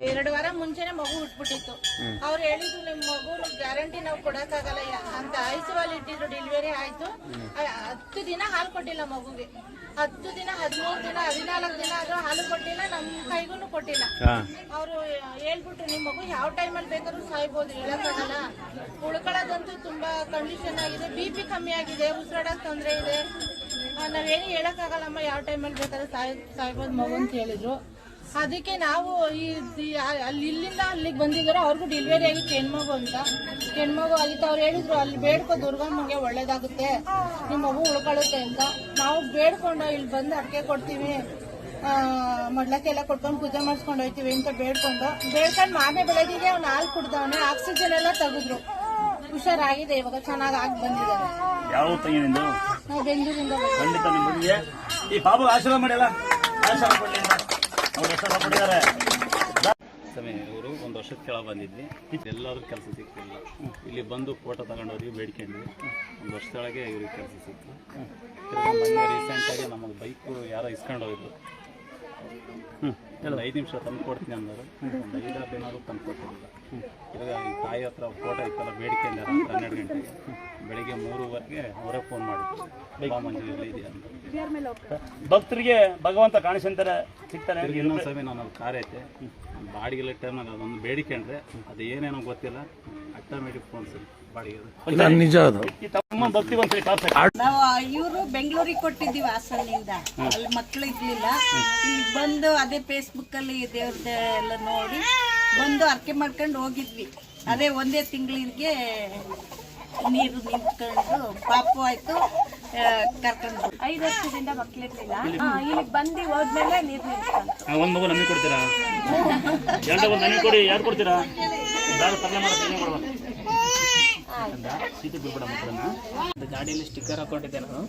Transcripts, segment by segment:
2 ವಾರ ಮುಂಚೆನೆ ಮಗು ಹುಟ್ಬಿಟ್ಟಿತ್ತು. ಅವ್ರು ಹೇಳಿದ್ರು ನಿಮ್ ಮಗು ಗ್ಯಾರಂಟಿ ನಾವು ಕೊಡಕ್ಕಾಗಲ್ಲ ಅಂತ. ಐಸಿಯುಲಿ ಇಟ್ಟಿದ್ರು. ಡೆಲಿವರಿ ಆಯ್ತು. 10 ದಿನ ಹಾಲು ಕೊಟ್ಟಿಲ್ಲ ಮಗುಗೆ. 10 ದಿನ 13 ದಿನ 14 ದಿನ ಆದ್ರೂ ಹಾಲು ಕೊಟ್ಟಿಲ್ಲ, ನಮ್ ಕೈಗೂ ಕೊಟ್ಟಿಲ್ಲ. ಅವ್ರು ಹೇಳ್ಬಿಟ್ರು ನಿಮ್ ಮಗು ಯಾವ ಟೈಮಲ್ಲಿ ಬೇಕಾದ್ರೂ ಸಾಯ್ಬೋದು, ಹೇಳಕ್ಕಾಗಲ್ಲ. ಉಳ್ಕೊಳ್ಳೋದಂತೂ ತುಂಬಾ ಕಂಡೀಷನ್ ಆಗಿದೆ. BP ಕಮ್ಮಿ ಆಗಿದೆ, ಉಸಿರಾಡಕ್ ತೊಂದ್ರೆ ಇದೆ, ನಾವೇನು ಹೇಳಕ್ಕಾಗಲ್ಲಮ್ಮ, ಯಾವ ಟೈಮಲ್ಲಿ ಬೇಕಾದ್ರೂ ಸಾಯ್ಬೋದು ಮಗು ಅಂತ ಹೇಳಿದ್ರು. ಅದಕ್ಕೆ ನಾವು ಇಲ್ಲಿಂದ ಅಲ್ಲಿಗೆ ಬಂದಿದ್ರು. ಅವ್ರಿಗೂ ಡೆಲಿವರಿ ಆಗಿತ್ತು ಹೆಣ್ಮಗು ಅಂತ. ಹೆಣ್ಮಗು ಆಗಿತ್ತು. ಅವ್ರು ಹೇಳಿದ್ರು ಅಲ್ಲಿ ಬೇಡ್ಕೊ ದುರ್ಗಮ್ಮಂಗೆ ಒಳ್ಳೇದಾಗುತ್ತೆ, ನಿಮ್ಮ ಮಗು ಉಳ್ಕೊಳ್ಳುತ್ತೆ ಅಂತ. ನಾವು ಬೇಡ್ಕೊಂಡು ಇಲ್ಲಿ ಬಂದು ಅಡಿಕೆ ಕೊಡ್ತೀವಿ, ಮಡ್ಲಕ್ಕೆಲ್ಲ ಕೊಟ್ಕೊಂಡು ಪೂಜೆ ಮಾಡಿಸ್ಕೊಂಡು ಹೋಯ್ತೀವಿ ಅಂತ ಬೇಡ್ಕೊಂಡು ಮಾರನೇ ಬೆಳಗ್ಗೆ ಅವ್ನು ಹಾಲು ಕುಡ್ದವನೆ. ಆಕ್ಸಿಜನ್ ಎಲ್ಲ ತೆಗೆದ್ರು. ಹುಷಾರಾಗಿದೆ, ಇವಾಗ ಚೆನ್ನಾಗಿ ಆಗಿ ಬಂದಿದ್ದಾರೆ. ಯಾವ ತಂಗಿನಿಂದ? ನಾವು ಬೆಂಗಳೂರಿಂದ. ಖಂಡಿತ ನಿಮಗೆ ಈ ಬಾಬು ಆಶೀರ್ವಾದ ಮಾಡಿಲ್ಲ. ಇವರು 1 ವರ್ಷದ ಕೆಳ ಬಂದಿದ್ವಿ. ಎಲ್ಲಾದ್ರೂ ಕೆಲಸ ಸಿಕ್ತಿಲ್ಲ. ಇಲ್ಲಿ ಬಂದು ಫೋಟೋ ತಗೊಂಡವ್ರಿಗೆ ಬೇಡ್ಕೊಂಡ್ವಿ. 1 ವರ್ಷದೊಳಗೆ ಇವ್ರಿಗೆ ಕೆಲಸ ಸಿಕ್ತು. ಮೊನ್ನೆ ರೀಸೆಂಟಾಗಿ ನಮಗೆ ಬೈಕು ಯಾರೋ ಇಸ್ಕೊಂಡು ಹೋಗಿದ್ರು. 5 ನಿಮಿಷ ತಂದು ಕೊಡ್ತೀನಿ ಅಂದರು. 5-6 ದಿನ ತಂದು ಕೊಟ್ಟಿಲ್ಲ. ಇವಾಗ ಈ ತಾಯಿ ಹತ್ರ ಫೋಟೋ ಇತ್ತಲ್ಲ ಬೇಡಿಕೆಂದಾರ 12 ಗಂಟೆಗೆ. ಬೆಳಿಗ್ಗೆ 3:15ಗೆ ಅವರೇ ಫೋನ್ ಮಾಡಿದ್ರು, ಮಂಜೂರಲ್ಲಿ ಇದೆಯಾ ಅಂತ. ಭಕ್ತರಿಗೆ ಭಗವಂತ ಕಾಣಿಸ್ತಾರೆ, ಸಿಗ್ತಾನೆ. ಇನ್ನೊಂದು ಸಮಯ ನಾನು ಕಾರ್ ಐತೆ ಬಾಡಿಗೆ ಟೈಮ್ನಾಗ ಅದೊಂದು ಬೇಡಿಕೊಂಡ್ರೆ ಅದು ಏನೇನೋ ಗೊತ್ತಿಲ್ಲ, ಆಟೋಮೆಟಿಕ್ ಫೋನ್ ಸರಿ ಬಾಡಿಗೆ ನಿಜ. ಅದು ತಮ್ಮ ಭಕ್ತಿ ನಾವು ಇವರು ಬೆಂಗಳೂರಿಗೆ ಕೊಟ್ಟಿದ್ದೀವಿ ಹಾಸನಿಂದ. ಅಲ್ಲಿ ಮಕ್ಕಳು ಇರ್ಲಿಲ್ಲ. ಇಲ್ಲಿ ಬಂದು ಅದೇ ಫೇಸ್ಬುಕ್ ಅಲ್ಲಿ ದೇವ್ರದ ಎಲ್ಲ ನೋಡಿ ಬಂದು ಅರ್ಕೆ ಮಾಡ್ಕೊಂಡು ಹೋಗಿದ್ವಿ. ಅದೇ 1 ತಿಂಗಳಿಗೆ ನೀರು ನಿಂತ್ಕೊಂಡು ಪಾಪು ಆಯ್ತು, ಕರ್ಕೊಂಡು 5 ವರ್ಷದಿಂದ ಮಕ್ಕಳಿರ್ಲಿಲ್ಲ. ಇಲ್ಲಿಗೆ ಬಂದು ಹೋದ್ಮೇಲೆ ನೀರು ನಿಂತ್ಕೊಂಡು. ಒಂದ್ ಮಗು ನಮಗೆ ಕೊಡ್ತೀರಾ? 2 ಮಗು ನನಗೆ ಕೊಡಿ. ಯಾರು ಕೊಡ್ತೀರಾ? ಗಾಡಿಯಲ್ಲಿ ಸ್ಟಿಕ್ಕರ್ ಹಾಕೊಂಡಿದ್ದೆ ನಾನು.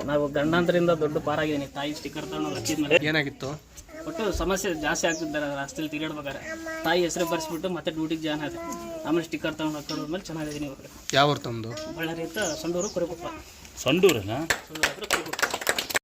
ನಾವು ಗಂಡಾಂತರಿಂದ ದೊಡ್ಡ ಪಾರಾಗಿದ್ದೀನಿ. ತಾಯಿ ಸ್ಟಿಕ್ಕರ್ ತಗೊಂಡು ಏನಾಗಿತ್ತು? ಒಟ್ಟು ಸಮಸ್ಯೆ ಜಾಸ್ತಿ ಆಗ್ತಿದ್ದಾರೆ. ರಸ್ತೆಯಲ್ಲಿ ತಿರುಗಾಡ್ಬೇಕಾರೆ ತಾಯಿ ಹೆಸರು ಬರ್ಸ್ಬಿಟ್ಟು ಮತ್ತೆ ಡ್ಯೂಟಿಗೆ ಜಾಯ್ನ್ ಆದೆ. ಆಮೇಲೆ ಸ್ಟಿಕ್ಕರ್ ತಗೊಂಡು ಹಾಕೋದ್ಮೇಲೆ ಚೆನ್ನಾಗಿದ್ದೀನಿ ಇವಾಗ. ಯಾವ ತಮ್ಮದು? ಬಳ್ಳಾರಿ ಅಂತ ಸಂಡೂರು ಕುರಿಕೊಪ್ಪ. ಸಂಡೂರಲ್ಲ? ಸಂಡೂರು ಹತ್ರ ಕುರಿಕೊಪ್ಪ.